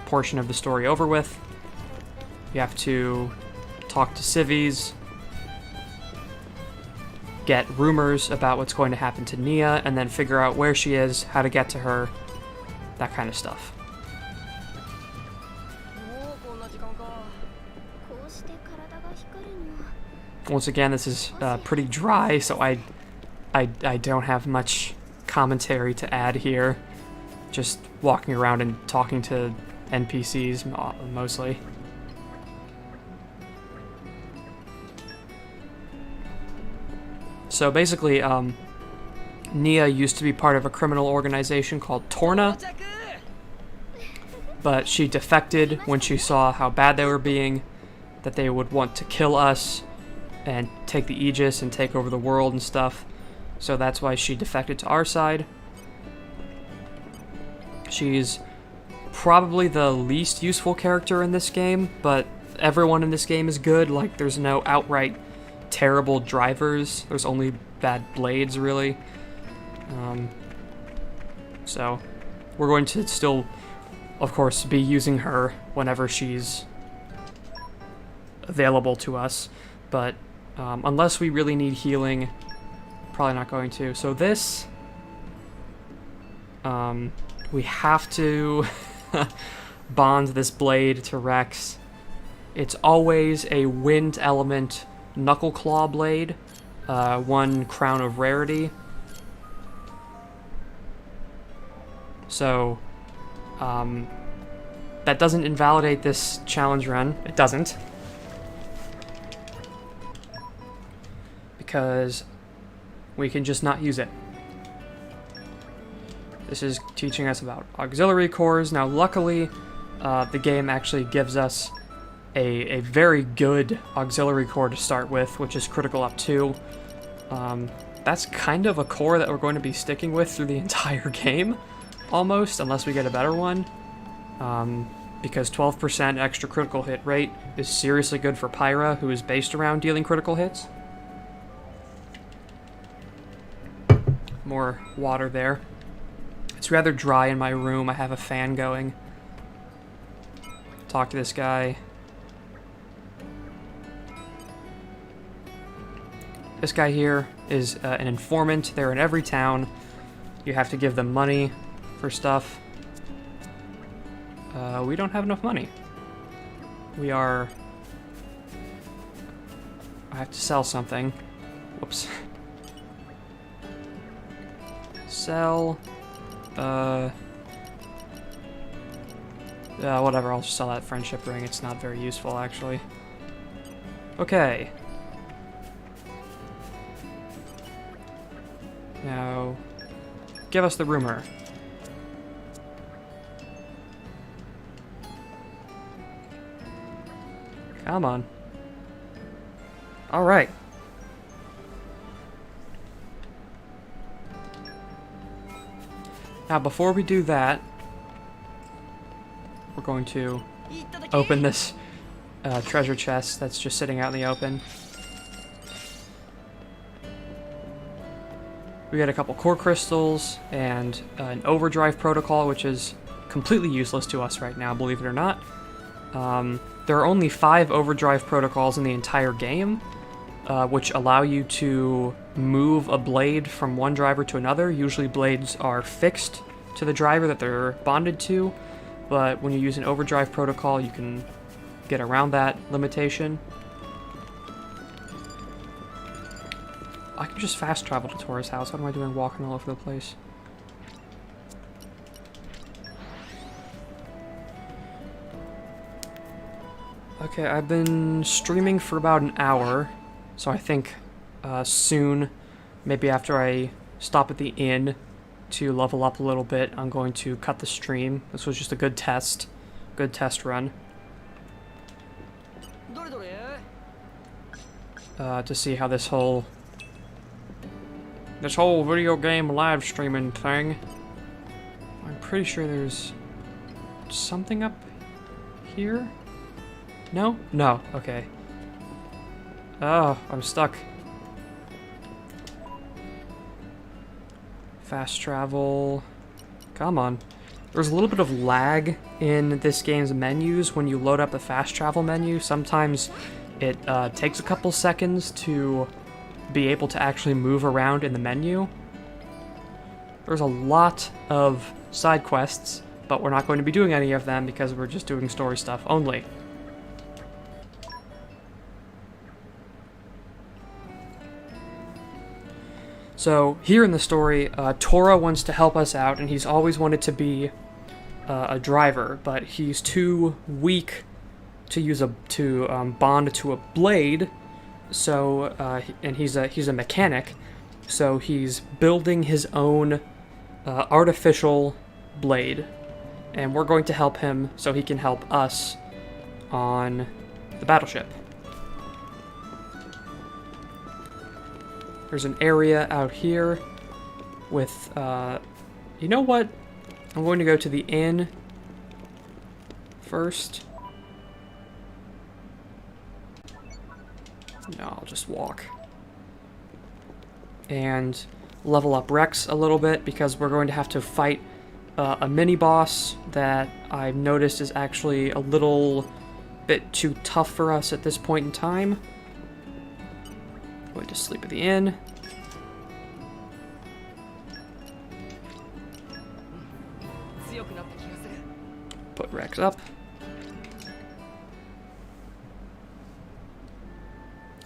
portion of the story over with. You have to talk to civvies, get rumors about what's going to happen to Nia, and then figure out where she is, how to get to her, that kind of stuff. Once again, this is pretty dry, so I don't have much commentary to add here. Just walking around and talking to NPCs mostly. So basically, Nia used to be part of a criminal organization called Tora, but she defected when she saw how bad they were being, that they would want to kill us and take the Aegis and take over the world and stuff. So that's why she defected to our side. She's probably the least useful character in this game, but everyone in this game is good. Like, there's no outright terrible drivers. There's only bad blades, really. So we're going to still, of course, be using her whenever she's available to us, but unless we really need healing, probably not going to. So this, we have to bond this blade to Rex. It's always a wind element knuckle claw blade, 1 crown of rarity. So that doesn't invalidate this challenge run. It doesn't. Because we can just not use it. This is teaching us about auxiliary cores. Now, luckily, the game actually gives us a very good auxiliary core to start with, which is critical up 2. That's kind of a core that we're going to be sticking with through the entire game, almost, unless we get a better one. Because 12% extra critical hit rate is seriously good for Pyrrha, who is based around dealing critical hits. More water there. It's rather dry in my room. I have a fan going. Talk to this guy. This guy here is an informant. They're in every town. You have to give them money for stuff. We don't have enough money. We are... I have to sell something. Whoops. Sell... whatever, I'll just sell that friendship ring. It's not very useful, actually. Okay. Now, give us the rumor. Come on. Alright. Now, before we do that, we're going to open this treasure chest that's just sitting out in the open. We got a couple core crystals and an overdrive protocol, which is completely useless to us right now, believe it or not. There are only 5 overdrive protocols in the entire game, which allow you to move a blade from one driver to another. Usually blades are fixed to the driver that they're bonded to, but when you use an overdrive protocol, you can get around that limitation. I can just fast travel to Tora's house. What am I doing walking all over the place? Okay, I've been streaming for about an hour, so I think soon, maybe after I stop at the inn to level up a little bit, I'm going to cut the stream. This was just a good test run. To see how this whole video game live streaming thing. I'm pretty sure there's something up here. No? No. Okay. Oh, I'm stuck. Fast travel. Come on. There's a little bit of lag in this game's menus when you load up the fast travel menu. Sometimes it takes a couple seconds to be able to actually move around in the menu. There's a lot of side quests, but we're not going to be doing any of them because we're just doing story stuff only. So, here in the story, Tora wants to help us out, and he's always wanted to be a driver, but he's too weak to use bond to a blade. So, and he's a mechanic, so he's building his own artificial blade, and we're going to help him so he can help us on the battleship. There's an area out here with, you know what? I'm going to go to the inn first. No, I'll just walk. And level up Rex a little bit because we're going to have to fight a mini-boss that I've noticed is actually a little bit too tough for us at this point in time. Going to sleep at the inn. Put Rex up.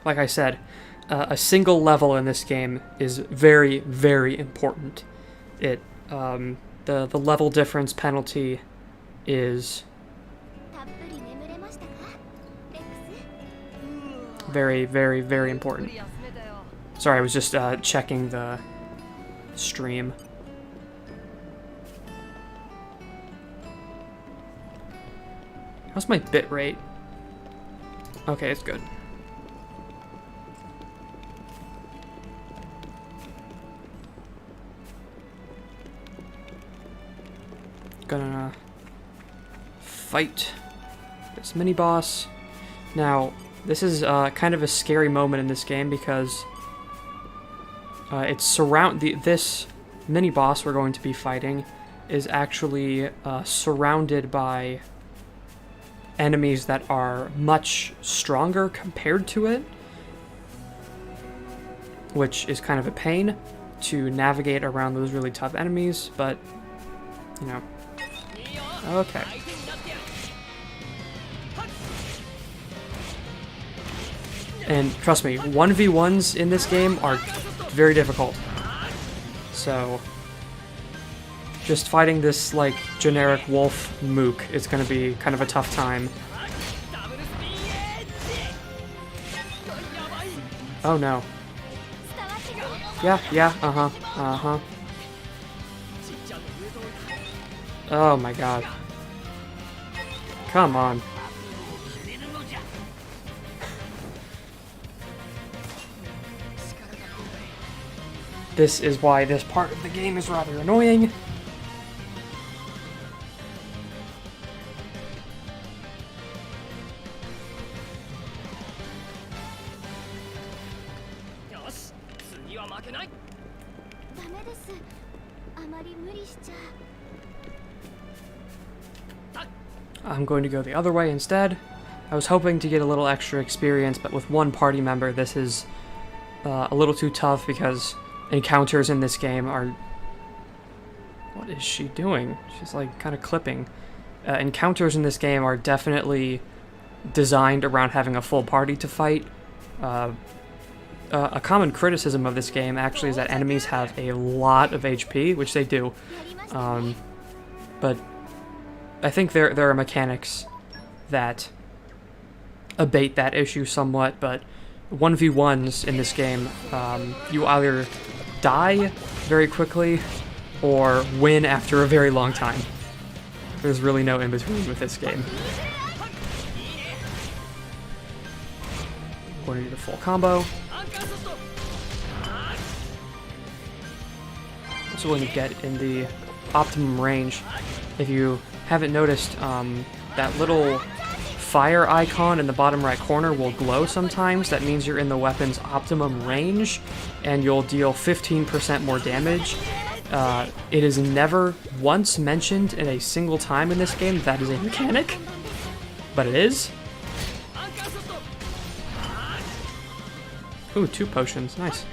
Like I said, a single level in this game is very, very important. It the level difference penalty is Very, very, very important. Sorry, I was just checking the stream. How's my bit rate? Okay, it's good. Gonna fight this mini boss. Now, this is kind of a scary moment in this game because it's this mini boss we're going to be fighting is actually surrounded by enemies that are much stronger compared to it, which is kind of a pain to navigate around those really tough enemies, but, you know. Okay. And trust me, 1v1s in this game are very difficult. So, just fighting this, like, generic wolf mook is going to be kind of a tough time. Oh no. Yeah, uh-huh. Oh my god. Come on. This is why this part of the game is rather annoying. I'm going to go the other way instead. I was hoping to get a little extra experience, but with one party member, this is a little too tough because encounters in this game are... What is she doing? She's like kind of clipping. Encounters in this game are definitely designed around having a full party to fight. A common criticism of this game actually is that enemies have a lot of HP, which they do. But I think there are mechanics that abate that issue somewhat, but 1v1s in this game, you either die very quickly or win after a very long time. There's really no in-between with this game. Going to do the full combo. Also going to get in the optimum range. If you haven't noticed, that little fire icon in the bottom right corner will glow sometimes. That means you're in the weapon's optimum range, and you'll deal 15% more damage. It is never once mentioned in a single time in this game that is a mechanic, but it is. Ooh, 2 potions, nice.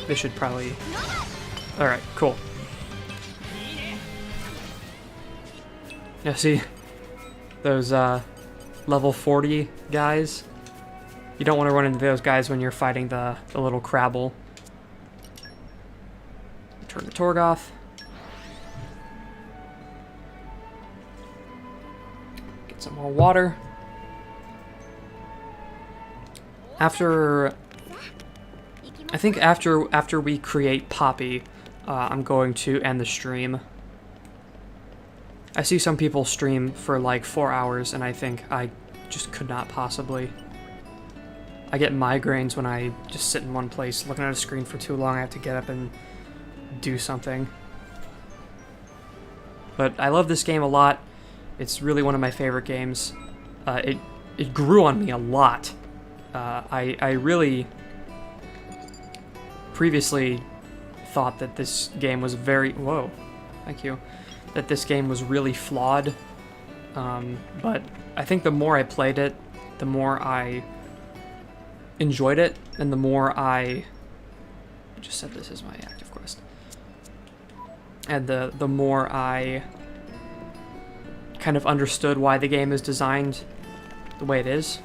This should probably... Alright, cool. Now see, those level 40 guys, you don't want to run into those guys when you're fighting the little Crabble. Turn to Torghast. Get some more water. I think after we create Poppi, I'm going to end the stream. I see some people stream for like 4 hours, and I think I just could not possibly. I get migraines when I just sit in one place looking at a screen for too long. I have to get up and do something. But I love this game a lot. It's really one of my favorite games. It grew on me a lot. I really previously thought that this game was whoa, thank you, that this game was really flawed, but I think the more I played it, the more I enjoyed it, and the more I just said this is my active quest, and the more I kind of understood why the game is designed the way it is.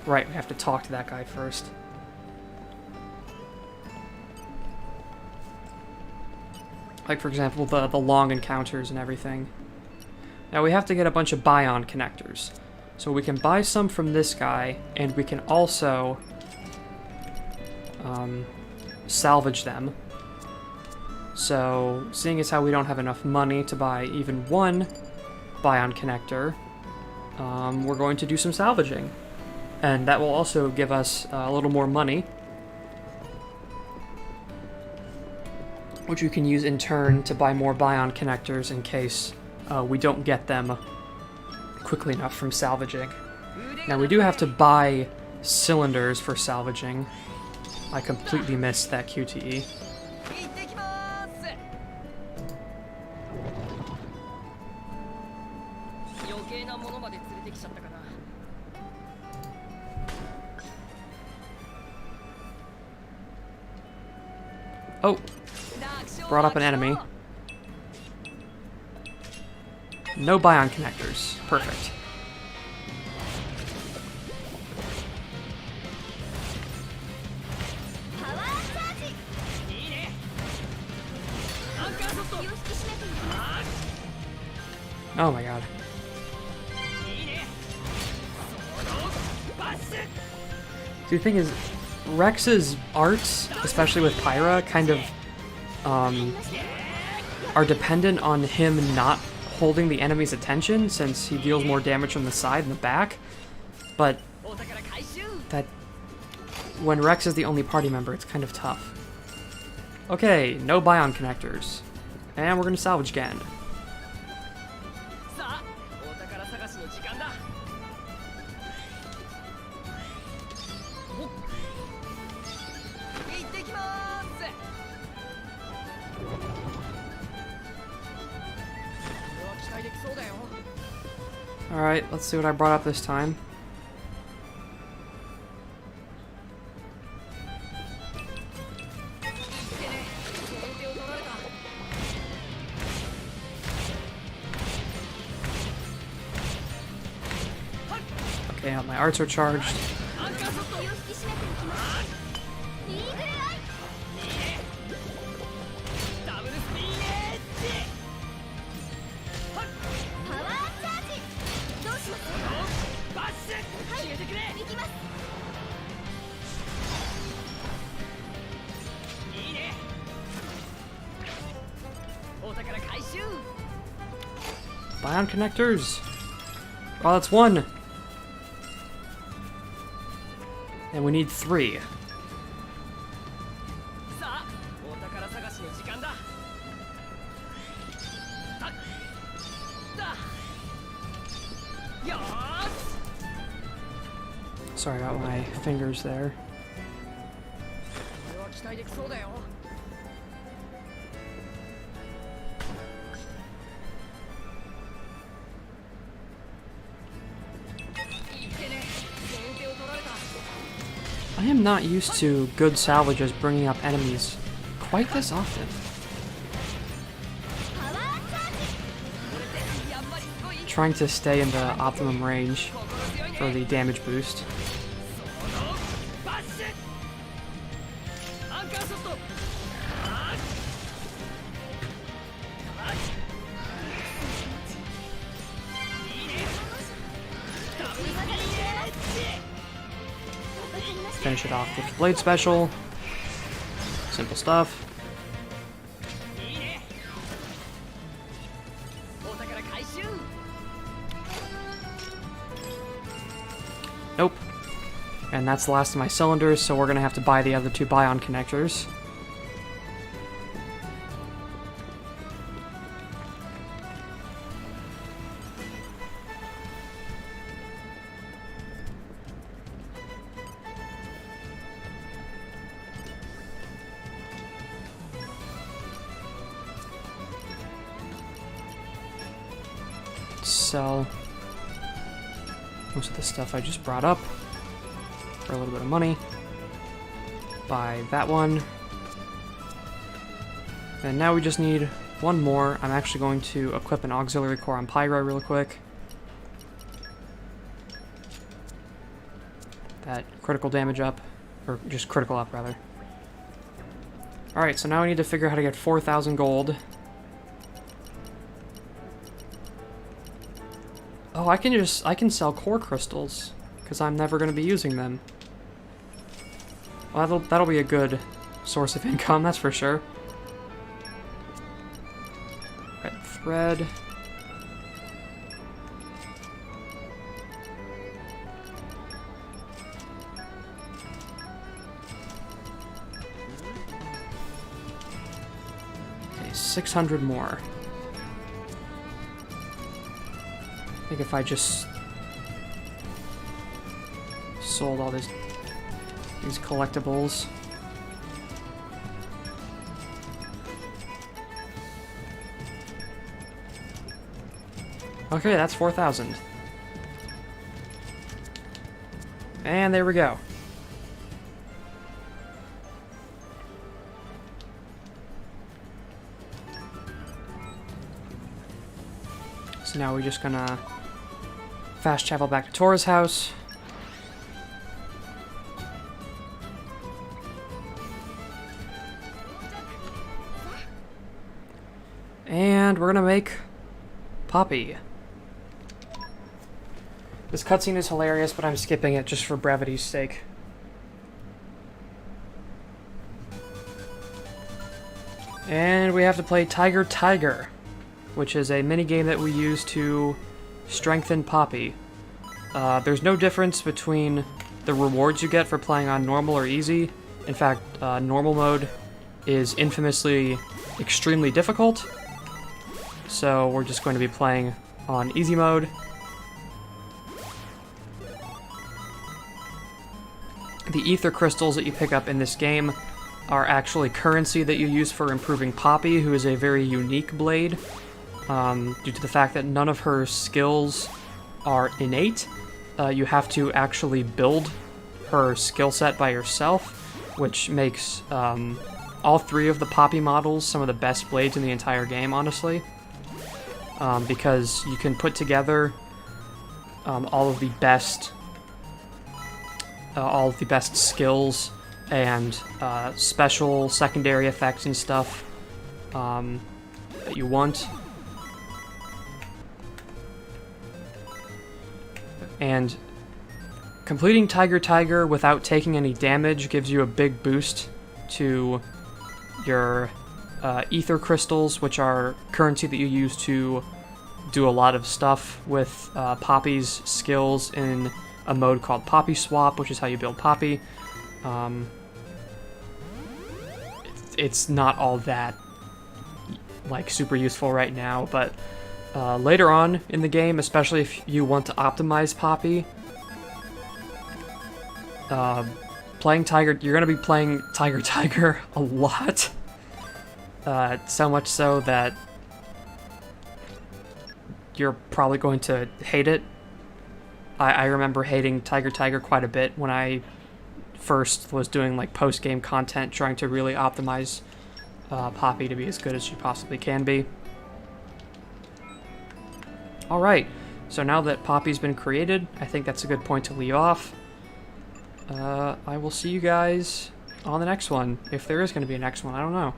Right, we have to talk to that guy first. Like, for example, the long encounters and everything. Now we have to get a bunch of buy-on connectors. So we can buy some from this guy, and we can also salvage them. So, seeing as how we don't have enough money to buy even one buy-on connector, we're going to do some salvaging. And that will also give us a little more money, which we can use in turn to buy more buy-on connectors in case we don't get them quickly enough from salvaging. Now we do have to buy cylinders for salvaging. I completely missed that QTE. Oh, brought up an enemy. No buy-on connectors. Perfect. Oh my god. See, the thing is, Rex's arts, especially with Pyra, kind of are dependent on him not holding the enemy's attention, since he deals more damage from the side and the back. But that when Rex is the only party member, it's kind of tough. Okay, no buy-on connectors. And we're gonna salvage again. Alright, let's see what I brought up this time. Okay, my arts are charged. Buy-on connectors! Oh, that's one! And we need 3. Sorry about my fingers there. I am not used to good salvages bringing up enemies quite this often. Trying to stay in the optimum range for the damage boost. Finish it off with Blade Special. Simple stuff. Nope. And that's the last of my cylinders, so we're gonna have to buy the other 2 buy-on connectors. Sell most of the stuff I just brought up for a little bit of money. Buy that one. And now we just need one more. I'm actually going to equip an auxiliary core on Pyra real quick. That critical damage up, or just critical up rather. Alright, so now we need to figure out how to get 4,000 gold. Oh, I can sell core crystals, because I'm never going to be using them. Well, that'll be a good source of income, that's for sure. Red thread. Okay, 600 more. I think if I just sold all these collectibles. Okay, that's 4,000. And there we go. So now we're just gonna fast travel back to Tora's house. And we're gonna make Poppi. This cutscene is hilarious, but I'm skipping it just for brevity's sake. And we have to play Tiger, which is a minigame that we use to strengthen Poppi. There's no difference between the rewards you get for playing on normal or easy. In fact, normal mode is infamously extremely difficult. So we're just going to be playing on easy mode. The ether crystals that you pick up in this game are actually currency that you use for improving Poppi, who is a very unique blade. Due to the fact that none of her skills are innate, you have to actually build her skill set by yourself, which makes all three of the Poppi models some of the best blades in the entire game, honestly. Because you can put together all of the best skills and special secondary effects and stuff that you want. And completing Tiger without taking any damage gives you a big boost to your ether crystals, which are currency that you use to do a lot of stuff with Poppi's skills in a mode called Poppi Swap, which is how you build Poppi. It's not all that like super useful right now, but later on in the game, especially if you want to optimize Poppi, playing Tiger, you're going to be playing Tiger a lot. So much so that you're probably going to hate it. I remember hating Tiger quite a bit when I first was doing like post-game content, trying to really optimize Poppi to be as good as she possibly can be. Alright, so now that Poppi's been created, I think that's a good point to leave off. I will see you guys on the next one, if there is going to be a next one, I don't know.